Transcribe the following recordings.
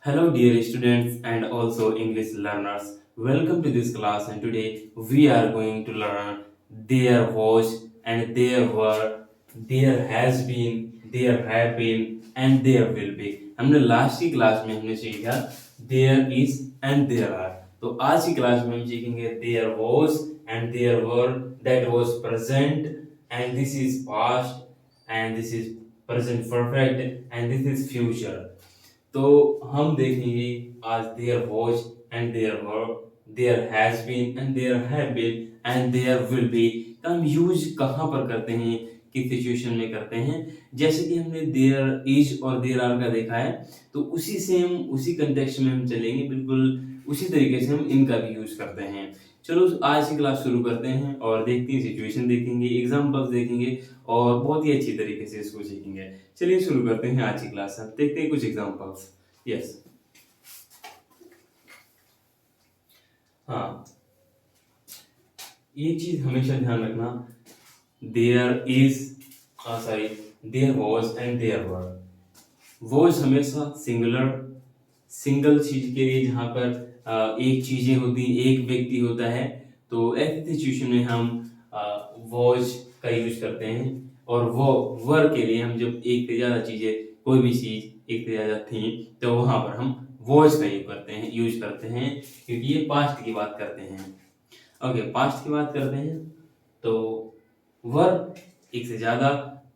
Hello, dear students and also English learners. Welcome to this class, and today we are going to learn there was and there were, there has been, there have been, and there will be. हमने last की class में हमने सीखा there is and there are. तो आज की class में हम सीखेंगे there was and there were, that was present and this is past and this is present perfect and this is future. तो हम देखेंगे आज there was and there were, there has been and there have been and there will be का हम use कहाँ पर करते हैं, किस सिचुएशन में करते हैं। जैसे कि हमने देयर इज और देयर आर का देखा है, तो उसी सेम उसी कंटेक्स्ट में हम चलेंगे, बिल्कुल उसी तरीके से हम इनका भी यूज करते हैं। चलो आज की क्लास शुरू करते हैं और देखते हैं, सिचुएशन देखेंगे, एग्जाम्पल्स देखेंगे और बहुत ही अच्छी तरीके से इसको सीखेंगे। चलिए शुरू करते हैं आज की क्लास। हम देखते हैं कुछ एग्जांपल्स। यस, हाँ, ये चीज हमेशा ध्यान रखना, there is, sorry, there was and there were. Was हमेशा सिंगुलर, सिंगल चीज के लिए, जहां पर एक चीजें होती, एक व्यक्ति होता है, तो ऐसी सिचुएशन में हम वॉज का यूज करते हैं। और वो वर के लिए हम जब एक से ज्यादा चीजें, कोई भी चीज एक से ज्यादा थी, तो वहां पर हम वॉज का यूज करते हैं, क्योंकि ये पास्ट की बात करते हैं। ओके, पास्ट की बात करते हैं तो वर एक से ज्यादा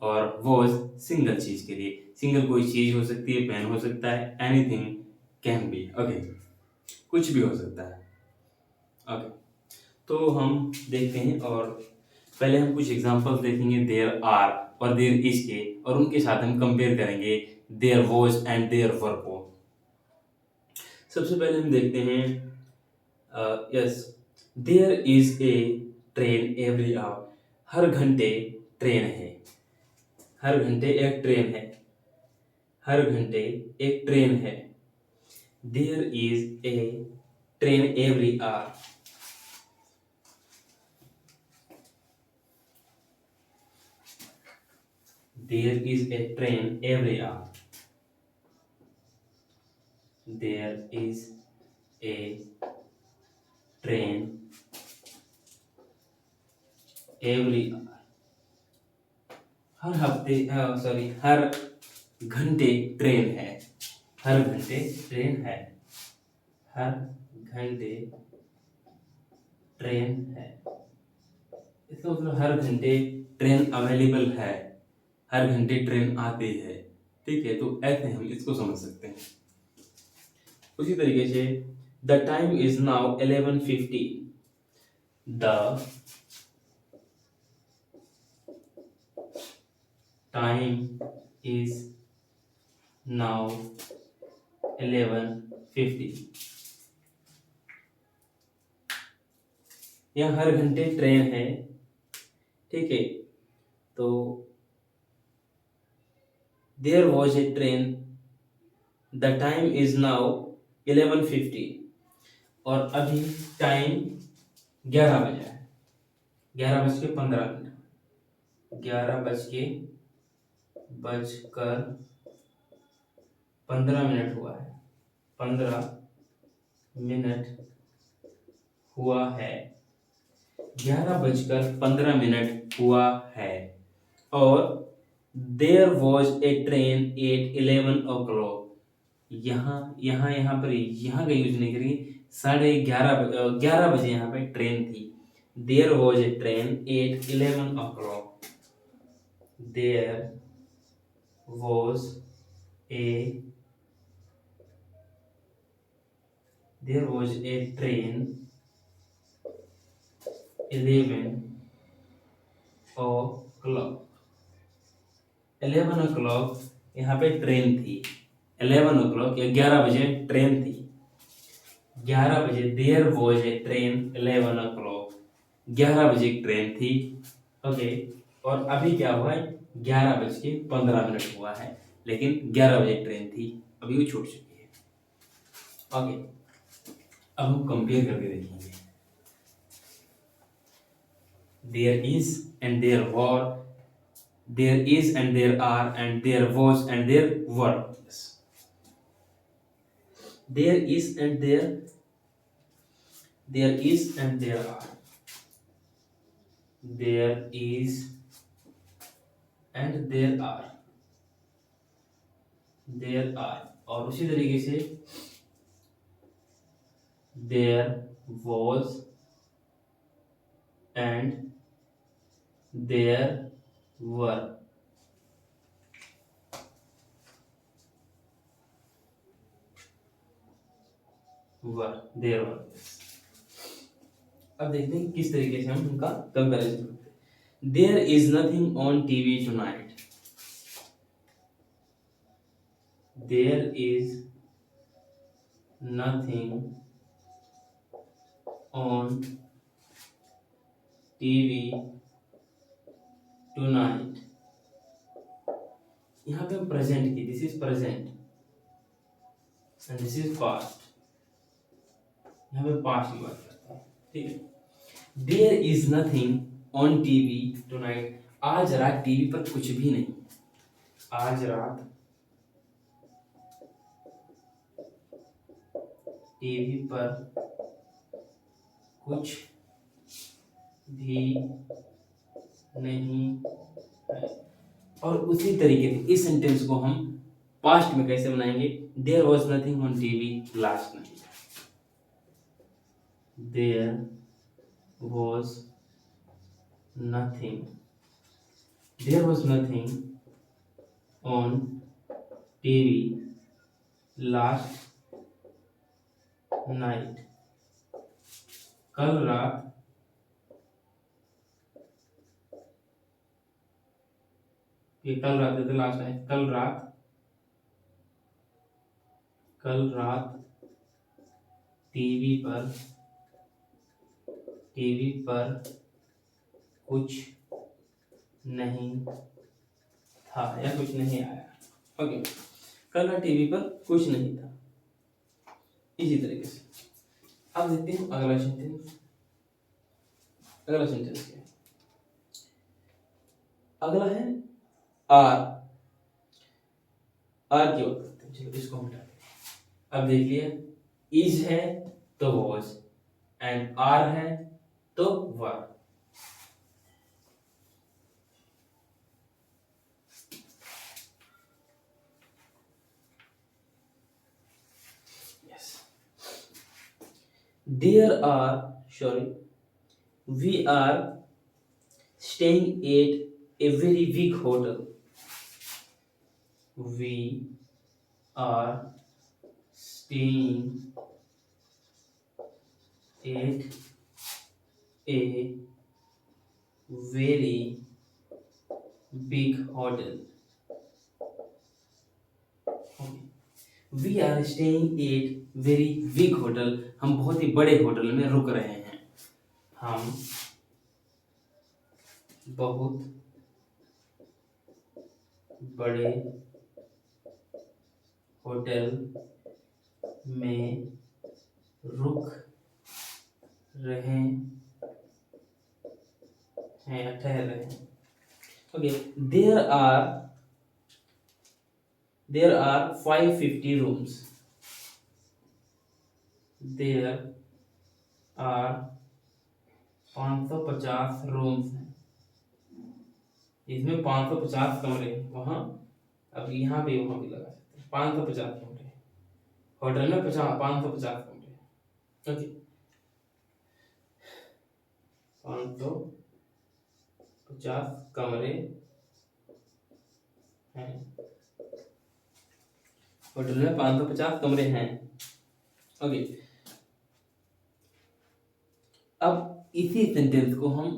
और वॉज सिंगल चीज के लिए। सिंगल कोई चीज हो सकती है, पेन हो सकता है, एनीथिंग कैन बी। ओके, कुछ भी हो सकता है। ओके, तो हम देखते हैं और पहले हम कुछ एग्जांपल्स देखेंगे देयर आर और देयर इज के, और उनके साथ हम कंपेयर करेंगे there was and there were को। सबसे पहले हम देखते हैं, yes, there is a train every hour. हर घंटे ट्रेन है, हर घंटे एक ट्रेन है, हर घंटे एक ट्रेन है। There is a train every hour. There is a train every hour. There is a train every, हर हफ्ते, सॉरी, हर घंटे ट्रेन है, हर घंटे ट्रेन है, हर घंटे ट्रेन है। इसका मतलब हर घंटे ट्रेन अवेलेबल है, हर घंटे ट्रेन आती है। ठीक है, तो ऐसे हम इसको समझ सकते हैं। उसी तरीके से the time is now 11:50। The time is now 11:50। यहाँ हर घंटे ट्रेन है, ठीक है। तो there was a train, the time is now 11:50, और अभी टाइम 11 बजा है, 11:15, 11:15 हुआ है, 15 मिनट हुआ है, 11:15 हुआ है। और there was a train at 11 o'clock। यहाँ पर यहाँ का यूज नहीं करेंगे, 11:30 यहाँ पे ट्रेन थी। There was a train at 11 o'clock। There was a there was a train 11 o'clock। 11 o'clock यहाँ पे ट्रेन थी, 11 o'clock या 11 बजे ट्रेन थी, 11 बजे। There was a train 11 o'clock, 11 बजे ट्रेन थी। ओके, और अभी क्या हुआ है, 11:15 हुआ है, लेकिन 11 बजे ट्रेन थी, अभी वो छूट चुकी है। ओके, अब हम कंपेयर करके देखेंगे। There is and there were, there is and there are and there was and there were. Yes. There is and there is and there are, there is and there are, और उसी तरीके से there was and there were, there were. अब देखते हैं किस तरीके से हम उनका कंपैरिजन करते हैं। There is nothing on TV tonight, there is nothing on TV tonight. यहाँ पे हम प्रेजेंट की, this is present and this is past, यहाँ पे पास्ट की बात करते हैं, ठीक है। There is nothing on TV टुनाइट, आज रात टीवी पर कुछ भी नहीं, आज रात टीवी पर कुछ भी नहीं है। और उसी तरीके से इस सेंटेंस को हम पास्ट में कैसे बनाएंगे, there was nothing on TV last night, there was nothing, there was nothing on TV last night, कल रात ये कल रात है, लास्ट है, कल रात टीवी पर कुछ नहीं था या कुछ नहीं आया। ओके, कल रात टीवी पर कुछ नहीं था, इसी तरीके से। अब देखते हैं अगला सेंटेंस। अगला सेंटेंस क्या है? अगला है आर, आर की बात करते हैं। चलो इसको हटाते हैं। अब देख लिया, इज है तो वॉज एंड आर है तो were. Yes, we are staying at a very big hotel. We are staying at a very big hotel. We are staying at very big hotel, हम बहुत ही बड़े होटल में रुक रहे हैं। हम बहुत बड़े होटल में रुक रहे हैं, ठहर रहे हैं। Okay, there are 550 rooms. There are 550 rooms हैं, इसमें 550 कमरे हैं। वहाँ अब यहाँ पे वहाँ भी लगा सकते हैं, 550 कमरे हैं होटल में, 550 कमरे हैं। ओके, 550 कमरे हैं होटल में, 550 कमरे हैं। ओके, अब इसी सेंटेंस को हम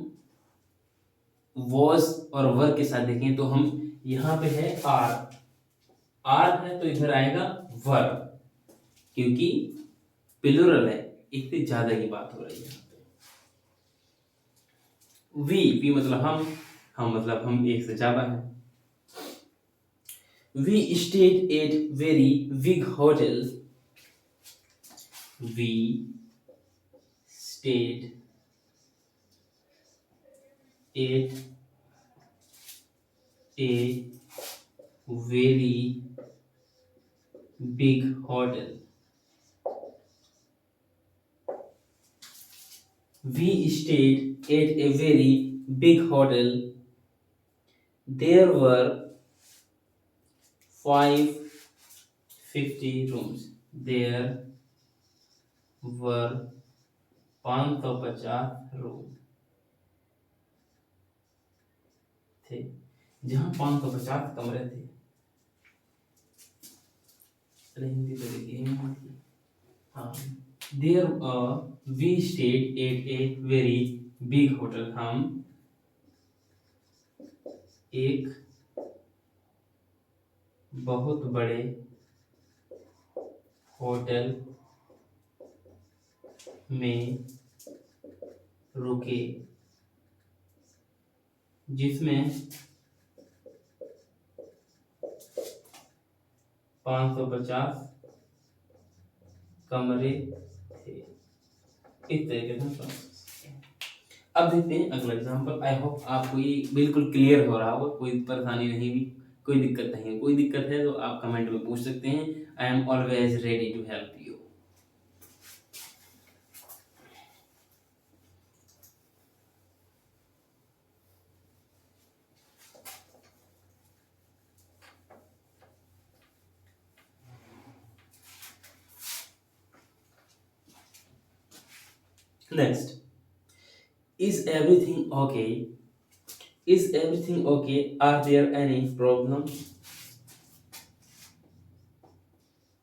वॉज और वर के साथ देखें तो हम यहाँ पे है आर है तो इधर आएगा वर, क्योंकि प्लूरल है, एक से ज्यादा की बात हो रही है। वी मतलब हम मतलब हम एक से ज्यादा है। We stayed at very big hotel. We stayed at a very big hotel. We stayed at a very big hotel. There were 550 rooms. There were 550 room थे, जहाँ 550 कमरे थे। अरे हिंदी तो देखिए यहाँ थी। हाँ, there we stayed at a very big hotel. हम एक बहुत बड़े होटल में रुके, जिसमें 550 कमरे थे। इस तरीके से हम समझ सकते हैं। अब देखते हैं अगला एग्जांपल। आई होप आपको ये बिल्कुल क्लियर हो रहा होगा, कोई परेशानी नहीं हुई, कोई दिक्कत नहीं है। कोई दिक्कत है तो आप कमेंट में पूछ सकते हैं। I am always ready to help you. Next, is everything okay? Is everything okay? Are there any problem?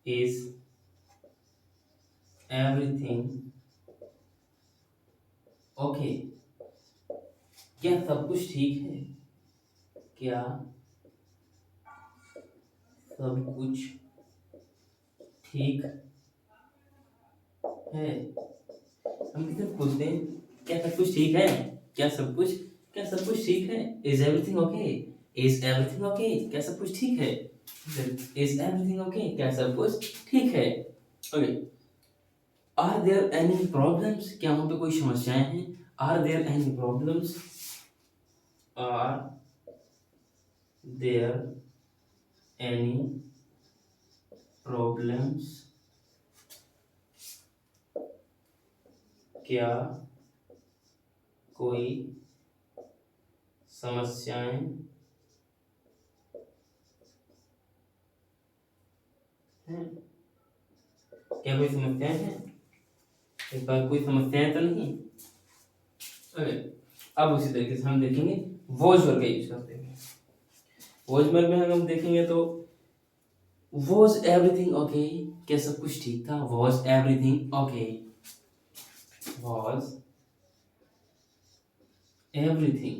Is everything okay? क्या सब कुछ ठीक है? क्या सब कुछ ठीक है? हम किसे पूछते हैं, क्या सब कुछ ठीक है? क्या सब कुछ क्या सब कुछ ठीक है? Is everything okay? Is everything okay? क्या सब कुछ ठीक है? Is everything okay? क्या सब कुछ ठीक है? Okay. Are there any problems? क्या वहां पे कोई समस्याएं हैं? Are there any problems? Are there any problems? क्या कोई समस्याएं हैं? क्या कोई समस्याएं हैं? इस बार कोई समस्याएं तो नहीं? ओके। अब उसी तरीके से हम देखेंगे वॉज वर्ब का यूज करते हैं। वॉज वर्ब में हम देखेंगे तो वॉज एवरीथिंग ओके? क्या सब कुछ ठीक था? Was everything okay? Was everything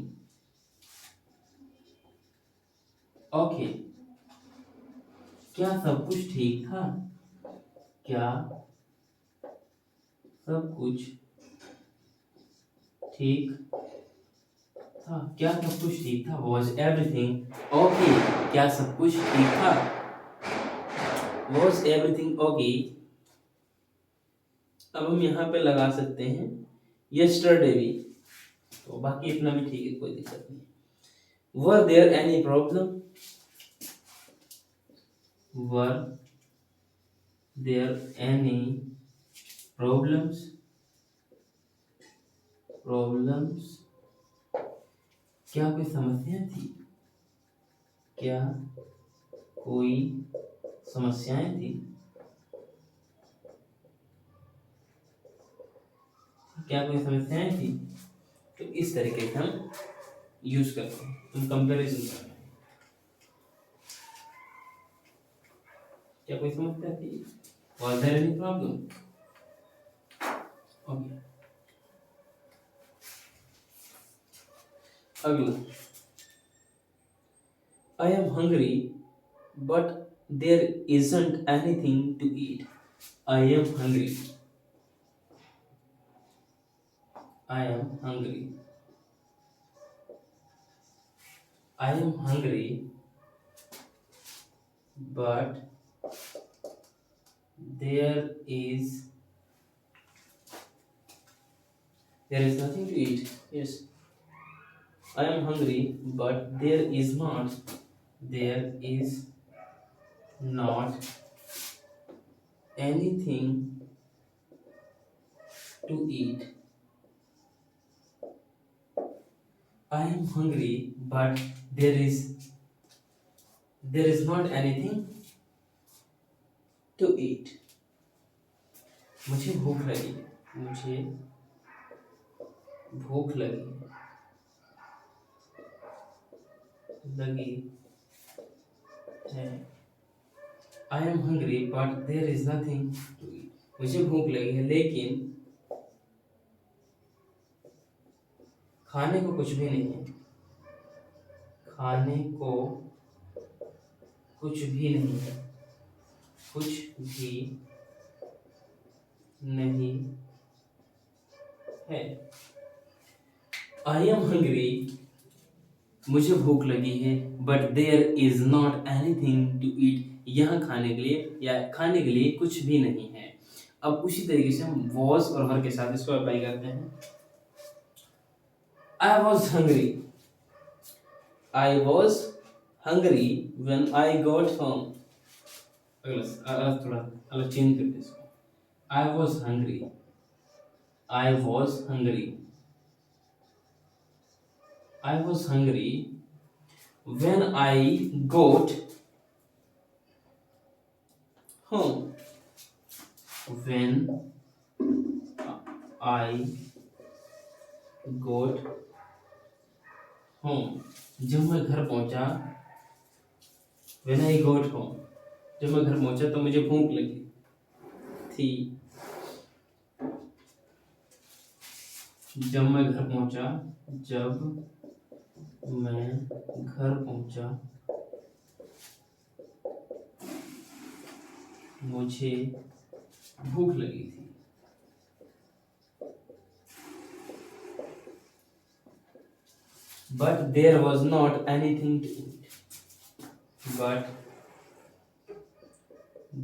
okay? क्या सब कुछ ठीक था? क्या सब कुछ ठीक था? क्या सब कुछ ठीक था? Was everything okay? क्या सब कुछ ठीक था? Was everything okay? अब हम यहाँ पे लगा सकते हैं यस्टरडे भी, तो बाकी इतना भी ठीक है, कोई दिक्कत नहीं। Were there any problem? Were there any problems? Problems? क्या कोई समस्या थी? क्या कोई समस्याएं थी? क्या कोई समस्याएं थी? तो इस तरीके से हम यूज करते हैं, हम कंपैरिजन करते हैं। क्या कोई समस्या थी? Was there any problem? Okay. अगला, I am hungry but there isn't anything to eat. I am hungry. I am hungry. I am hungry but there is nothing to eat. Yes. I am hungry but there is not anything to eat. I am hungry but there is not anything to eat. मुझे भूख लगी है, मुझे भूख लगी है। I am hungry but there is nothing to eat. मुझे भूख लगी है लेकिन खाने को कुछ भी नहीं है। खाने को कुछ भी नहीं है। कुछ भी नहीं है। आई एम हंग्री, मुझे भूख लगी है, but there is not anything to eat. यहाँ खाने के लिए या खाने के लिए कुछ भी नहीं है। अब उसी तरीके से हम वॉज और वर के साथ इसको अप्लाई करते हैं। I was hungry, I was hungry when I got home. थोड़ा अलग चेंज करते हैं इसको। I was hungry, I was hungry, I was hungry when I got home. When I got home. जब मैं घर पहुंचा, when I got home, जब मैं घर पहुंचा तो मुझे भूख लगी थी। जब मैं घर पहुंचा, जब मैं घर पहुंचा मुझे भूख लगी थी। But there was not anything to eat. But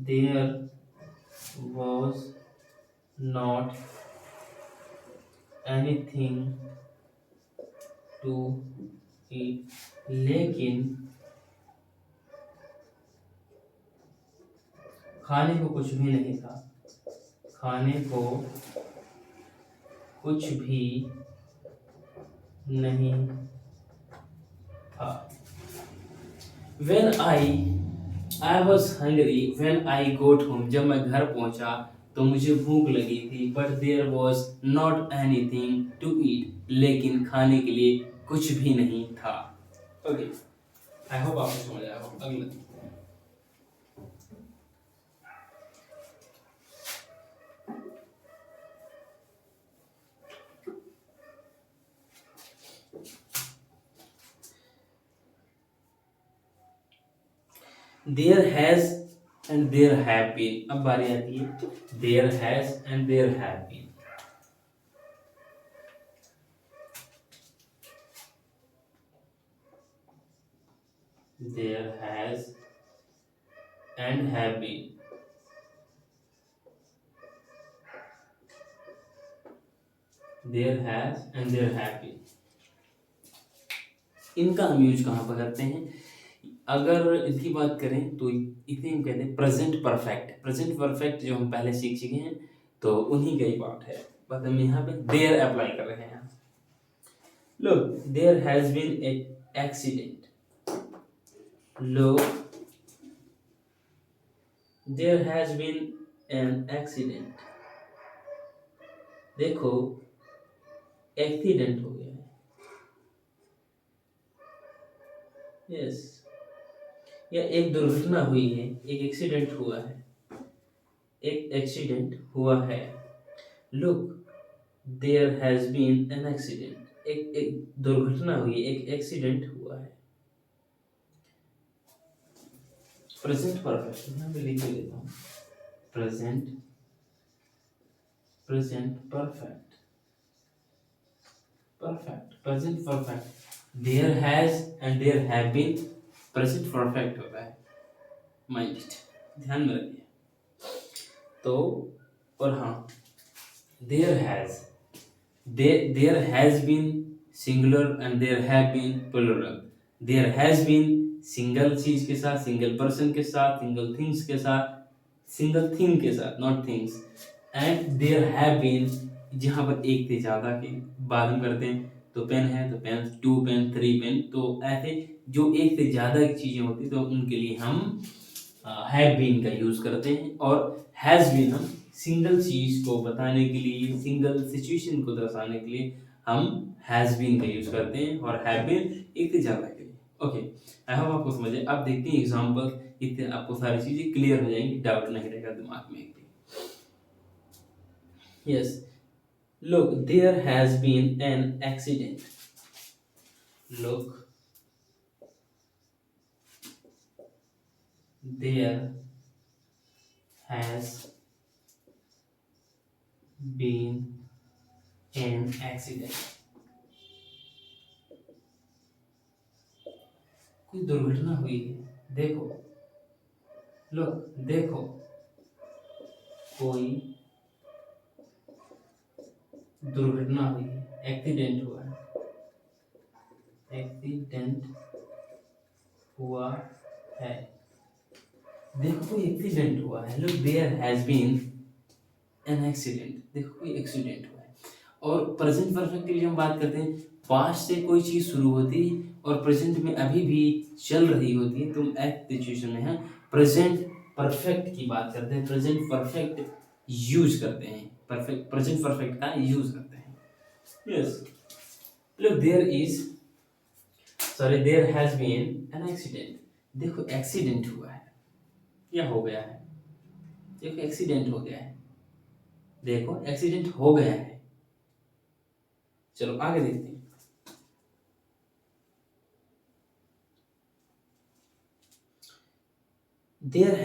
there was not anything to eat. लेकिन खाने को कुछ भी नहीं था। खाने को कुछ भी नहीं था। When I was hungry when I got home. जब मैं घर पहुंचा तो मुझे भूख लगी थी। But there was not anything to eat. लेकिन खाने के लिए कुछ भी नहीं था। ओके, आई होप आपको समझ आया होगा। अगला there has and there have been. अब बारी आती है there has and there have been. There has and have been. There has and there have been. इनका हम यूज कहाँ पर करते हैं? अगर इसकी बात करें तो इसे हम कहते हैं प्रेजेंट परफेक्ट। प्रेजेंट परफेक्ट जो हम पहले सीख चुके हैं तो उन्हीं का ही पार्ट है, बस हम यहाँ पे देयर अप्लाई कर रहे हैं। Look, there has been a accident. Look, there has been an accident. देखो, एक्सीडेंट हो गया है। यस, या एक दुर्घटना हुई है, एक एक्सीडेंट हुआ है, एक एक्सीडेंट हुआ है। Look, there has been an accident. एक दुर्घटना हुई है, एक एक्सीडेंट हुआ है। प्रेजेंट परफेक्ट यहाँ पे लिख देता हूँ। Present perfect, present perfect. There has and there have been present perfect होता है। माइंड इट, ध्यान में रखिए। तो और हाँ, there has been singular and there have been plural. There has been single चीज के साथ, सिंगल पर्सन के साथ, सिंगल थिंग्स के साथ, सिंगल थिंग के साथ, not things. And there have been जहाँ पर एक से ज्यादा की बात हम करते हैं तो पेन है तो पेन, 2 पेन, 3 पेन, तो ऐसे जो एक से ज़्यादा की चीज़ें होती तो उनके लिए हम हैव बीन का यूज़ करते हैं, और हैज़ बीन हम सिंगल चीज़ को बताने के लिए, सिंगल सिचुएशन को दर्शाने के लिए हम हैज़ बीन का यूज़ करते हैं, और हैव बीन एक से ज़्यादा के लिए। ओके, आई होप आपको समझ आए। अब देखते हैं एग्जाम्पल, इससे आपको सारी चीज़ें क्लियर हो जाएंगी, डाउट नहीं रहेगा दिमाग में एक भी। Yes, look, there has been an accident. Look, there has been an accident. कोई दुर्घटना हुई है, देखो। लोग देखो, कोई दुर्घटना हुई है, एक्सीडेंट हुआ है, एक्सीडेंट हुआ है। देखो कोई एक्सीडेंट हुआ है। लोग there has been an accident, देखो कोई एक्सीडेंट हुआ है। और प्रेजेंट परफेक्ट के लिए हम बात करते हैं, पास्ट से कोई चीज शुरू होती है और प्रेजेंट में अभी भी चल रही होती है, तो एक्ट सिचुएशन में है प्रेजेंट परफेक्ट की बात करते हैं, प्रेजेंट परफेक्ट यूज करते हैं, परफेक्ट प्रेजेंट परफेक्ट का यूज करते हैं। Yes, look there has been an accident. देखो एक्सीडेंट हुआ है या हो गया है, देखो एक्सीडेंट हो गया है, देखो एक्सीडेंट हो गया है। चलो आगे देखते हैं। देयर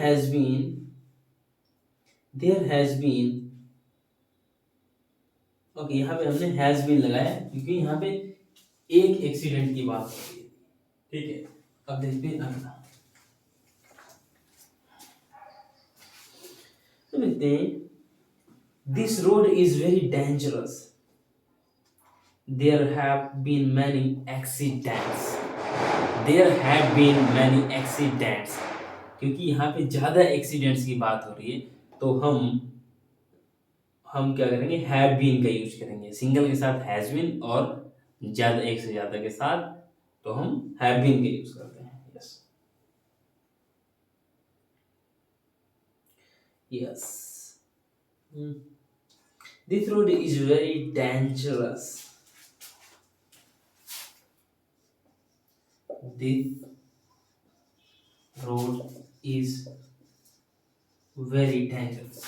हैज बीन, ओके, यहाँ पे हमने हैज बीन लगाया क्योंकि यहाँ पे एक एक्सीडेंट की बात हो रही है, ठीक है। अब देखते हैं अगला, तो देखते हैं, this road is very dangerous, there have been many accidents, there have been many accidents, क्योंकि यहाँ पे ज्यादा एक्सीडेंट्स की बात हो रही है, तो हम क्या करेंगे, हैव बीन का यूज करेंगे। सिंगल के साथ हैज बीन, और ज्यादा, एक से ज्यादा के साथ तो हम हैव बीन का यूज करते हैं। Yes, yes, this road is very dangerous, this road is very dangerous,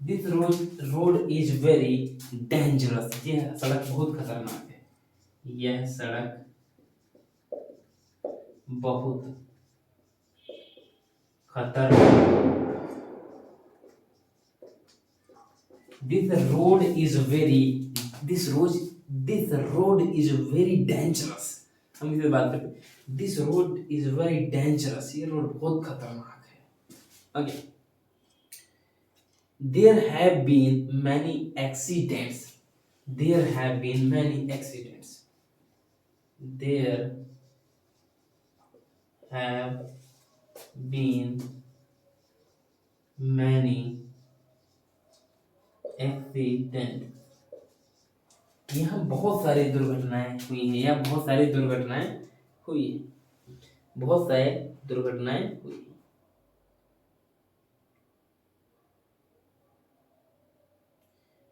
this road is very dangerous, यह सड़क बहुत खतरनाक है, यह सड़क बहुत खतरनाक, this road is very, this road is very dangerous, हम इसे बात करते हैं, this road is very dangerous, ये रोड बहुत खतरनाक है। Okay, there have been many accidents, there have been many accidents, there have been many accidents, यहाँ बहुत सारी दुर्घटनाएं हुई हैं, या बहुत सारी दुर्घटनाएं हुई हैं, बहुत सारी दुर्घटनाएं हुई हैं।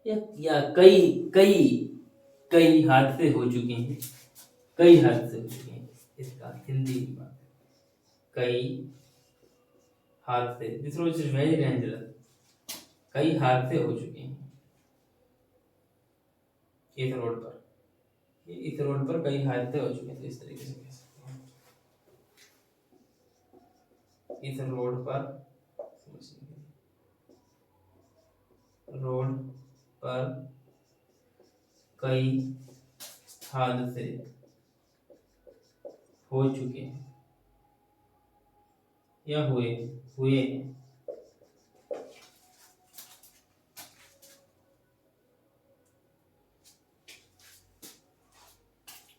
या कई कई कई हादसे हो चुके हैं, कई हादसे हो चुके हैं, इसका हिंदी में बात, कई हादसे, this road is very dangerous, कई हादसे हो चुके हैं इस रोड पर, इस रोड पर कई हादसे हो चुके हैं, तो इस तरीके से कह सकते हैं, इस रोड पर, रोड पर कई हादसे हो चुके हैं या हुए हैं।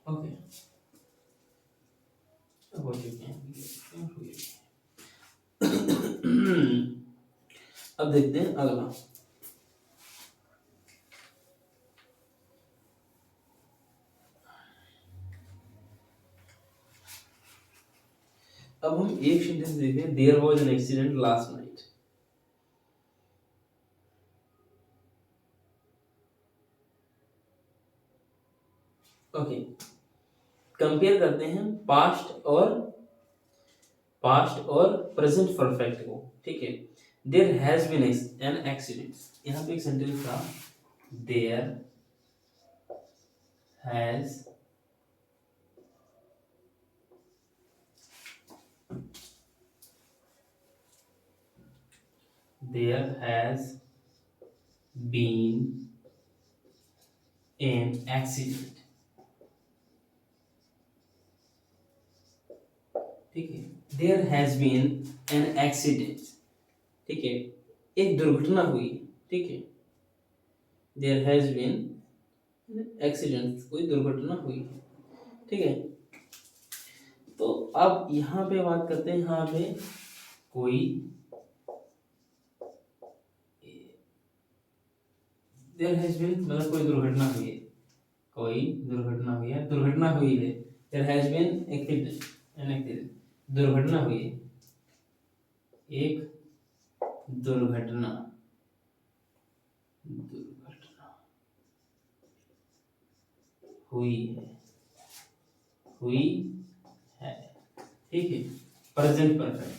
ओके, हो चुके हैं, हुए। अब देखते हैं अगला, अब हम एक सेंटेंस देखते हैं, there was an accident last night. Okay, compare करते हैं पास्ट और प्रेजेंट परफेक्ट को। ठीक है, there has been an accident, यहाँ पे एक सेंटेंस था, there has been an accident. ठीक है, there has been an accident. ठीक है, एक दुर्घटना हुई। ठीक है, देयर हैज बीन एक्सीडेंट, कोई दुर्घटना हुई। ठीक है, तो अब यहाँ पे बात करते हैं, यहाँ पे कोई देयर हैज बीन मतलब कोई दुर्घटना हुई है, दुर्घटना हुई है। There has been accident, an accident, दुर्घटना हुई है, एक दुर्घटना हुई है। ठीक है, प्रेजेंट परफेक्ट।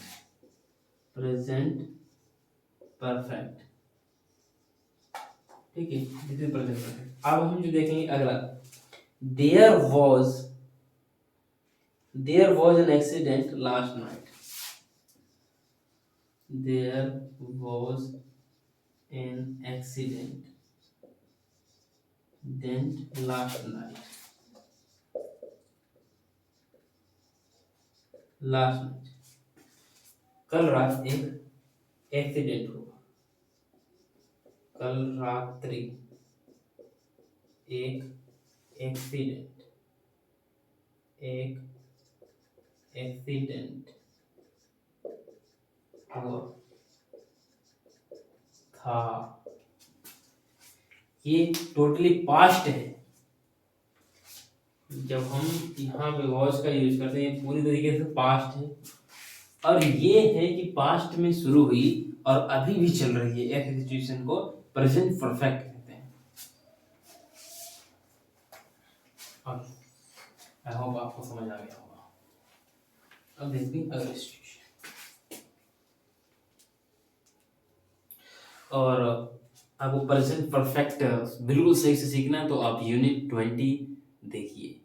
ठीक है, दिस इज प्रेजेंट परफेक्ट। अब हम जो देखेंगे अगला, there was an accident last night. There was an accident last night. कल रात एक एक्सीडेंट हुआ, कल रात्रि एक एक्सीडेंट हुआ था। ये टोटली पास्ट है। जब हम यहाँ पे वॉज का यूज करते हैं, पूरी तरीके से पास्ट है, और ये है कि पास्ट में शुरू हुई और अभी भी चल रही है। ऐसी सिचुएशन को प्रेजेंट परफेक्ट कहते हैं। आई होप आपको समझ आ गया होगा। अब देखते हैं अगली सिचुएशन, और आपको प्रेजेंट परफेक्ट बिल्कुल सही से सीखना है तो आप यूनिट 20 देखिए।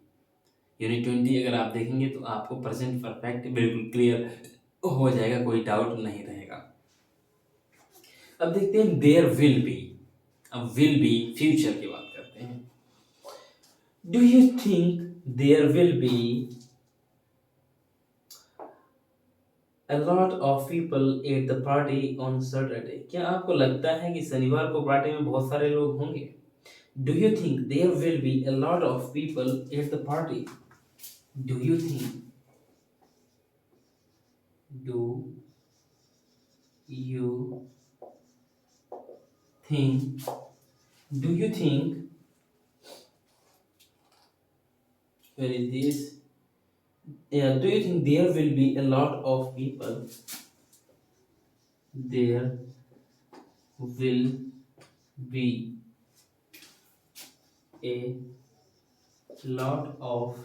यूनिट 20 अगर आप देखेंगे तो आपको प्रेजेंट परफेक्ट बिल्कुल क्लियर हो जाएगा, कोई डाउट नहीं रहेगा। अब देखते हैं देयर विल बी। अब विल बी फ्यूचर की बात करते हैं। Do you think there will be a lot of people at the party on Saturday? क्या आपको लगता है कि शनिवार को पार्टी में बहुत सारे लोग होंगे? Do you think there will be a lot of people at the party? Do you think? Do you think? Do you think? Where is this? Yeah, do you think there will be a lot of people? There will be a lot of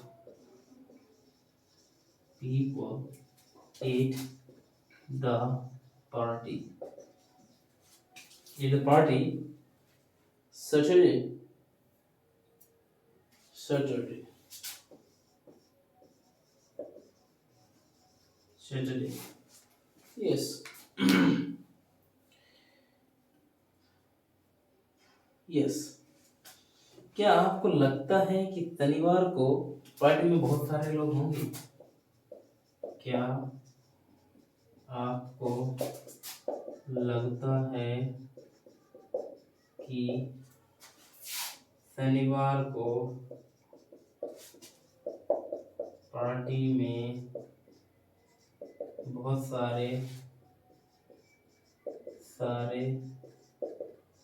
people at the party. At the party Saturday. Yes. Yes, क्या आपको लगता है कि शनिवार को party में बहुत सारे लोग होंगे? क्या आपको लगता है कि शनिवार को पार्टी में बहुत सारे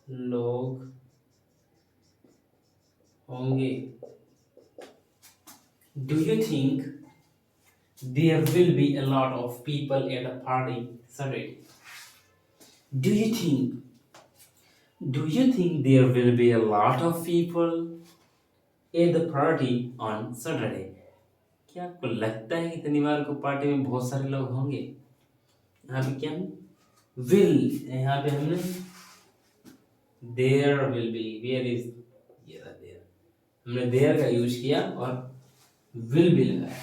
लोग होंगे? Do you think There will be a lot of people at a party Saturday. Do you think do you think there will be a lot of people at the party on Saturday? क्या आपको लगता है कि शनिवार को party में बहुत सारे लोग होंगे? यहाँ पे क्या है? Will यहाँ पे हमने there will be where is ये रहा there हमने there का यूज किया और will भी लगाया।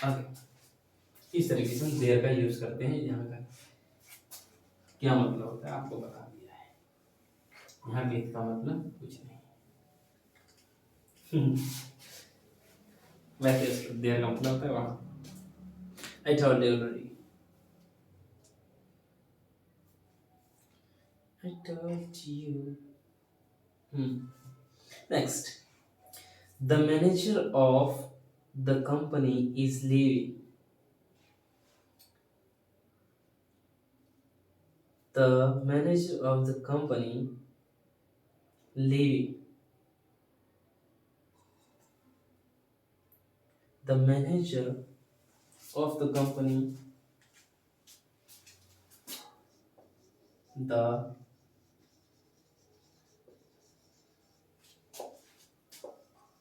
ओके इस तरीके से हम there का यूज करते हैं। यहाँ का क्या मतलब होता है आपको बता दिया है। यहाँ पे इसका मतलब कुछ नहीं वैसे देर का मतलब होता है वहाँ I told you already. I told you. Next, the manager of the company is leaving. The manager of the company leaving. The manager of the company, the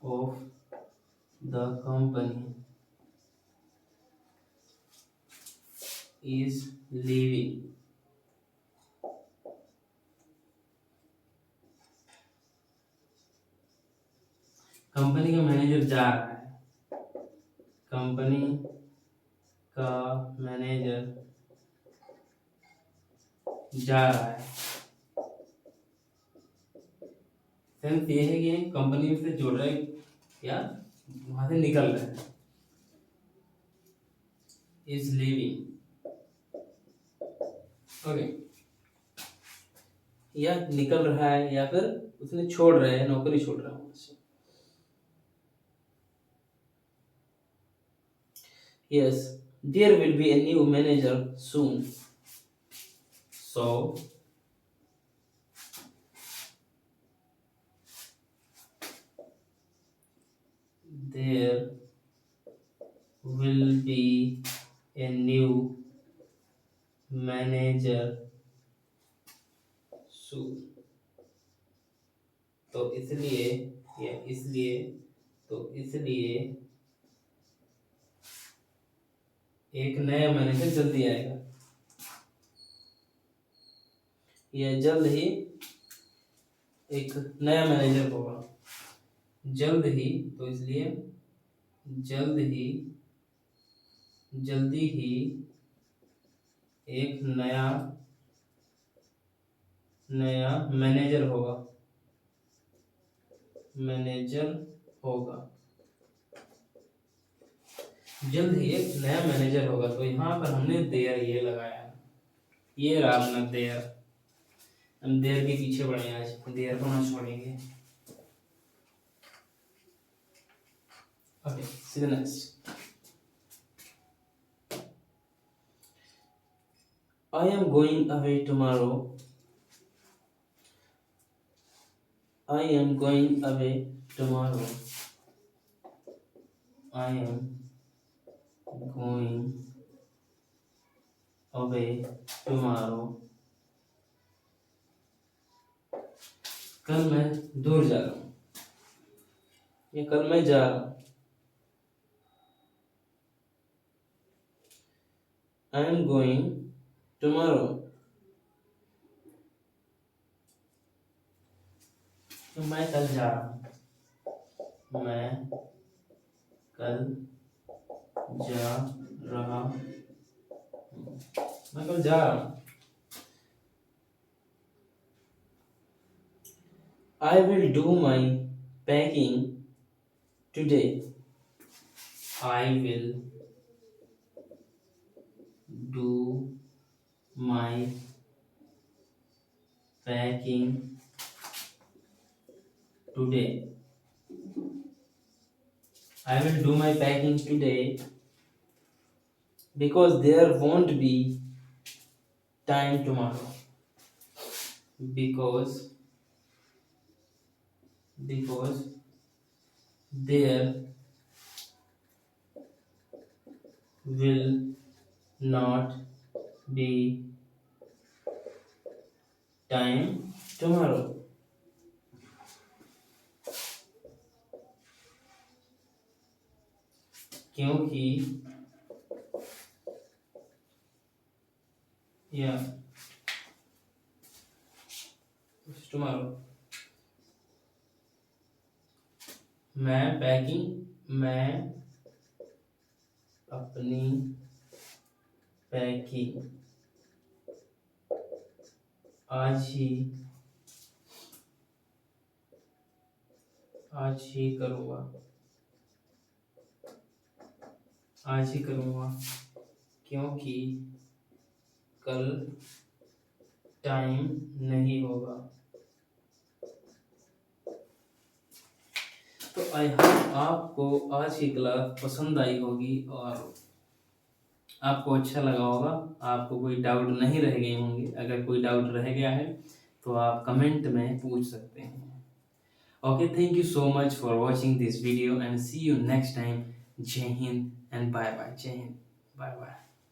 of the company is leaving. Company का manager जा रहा है। Company का manager जा रहा है। Sense ये है कि कंपनी से जुड़ रहे या वहां से निकल रहे हैं। इज लीविंग ओके या निकल रहा है या फिर उसने छोड़ रहा है नौकरी छोड़ रहा है वहां से। Yes, there will be a new manager soon. So, there will be a new manager soon. तो इसलिए एक नया मैनेजर जल्दी आएगा या जल्द ही एक नया मैनेजर होगा। जल्द ही तो इसलिए जल्दी ही एक नया मैनेजर होगा। जल्द ही एक नया मैनेजर होगा। तो यहाँ पर हमने देयर ये लगाया ये रहा अपना देयर। हम देयर के पीछे बढ़े आज देयर को ना छोड़ेंगे। Okay see the next. I am going away tomorrow. I am going away tomorrow. I am going away tomorrow. कल मैं दूर जा रहा हूँ। ये कल मैं जा रहा हूँ। I am going tomorrow. तो मैं कल जा रहा हूँ। मैं कल जा रहा हूँ। मैं कल जा रहा हूँ। I will do my packing today. I will do my packing today. I will do my packing today because there won't be time tomorrow. Because there will not be time tomorrow. क्योंकि या tomorrow मैं अपनी packing आज ही करूँगा क्योंकि कल time नहीं होगा। तो आई होप आपको आज की क्लास पसंद आई होगी और आपको अच्छा लगा होगा, आपको कोई डाउट नहीं रह गए होंगे। अगर कोई डाउट रह गया है तो आप कमेंट में पूछ सकते हैं। Okay, thank you so much for watching this video and see you next time. जय हिंद एंड बाय बाय। जय हिंद, बाय बाय।